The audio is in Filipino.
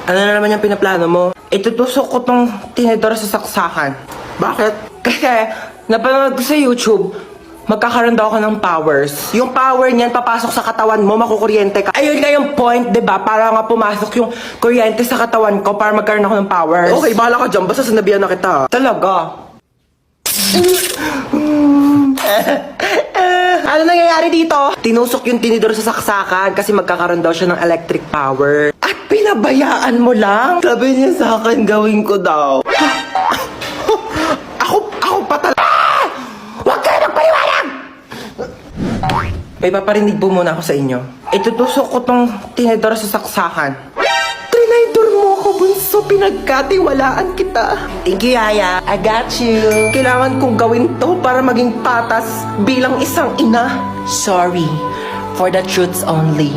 Ano na naman yung pinaplano mo? Itutusok ko tong tinidor sa saksakan. Bakit? Kasi, napanood ko sa YouTube, magkakaroon daw ako ng powers. Yung power niyan, papasok sa katawan mo, makukuryente ka. Ayun nga yung point, diba? Para nga pumasok yung kuryente sa katawan ko para magkaroon ako ng powers. Okay, bahala ka dyan. Basta sinabihan na kita. Talaga? Ano nangyayari dito? Tinusok yung tinidor sa saksakan kasi magkakaroon daw siya ng electric power. At pinabayaan mo lang? Sabi niya sa akin, gawin ko daw. Ako pa talaga. Huwag kayo magpaliwanag! May paparinig po muna ako sa inyo. Itutusok ko tong tinidor sa saksakan. Trinidor mo ako, bunso. Pinagkatiwalaan kita. Thank you, Yaya. I got you. Kailangan kong gawin to para maging patas bilang isang ina. Sorry. For the truths only.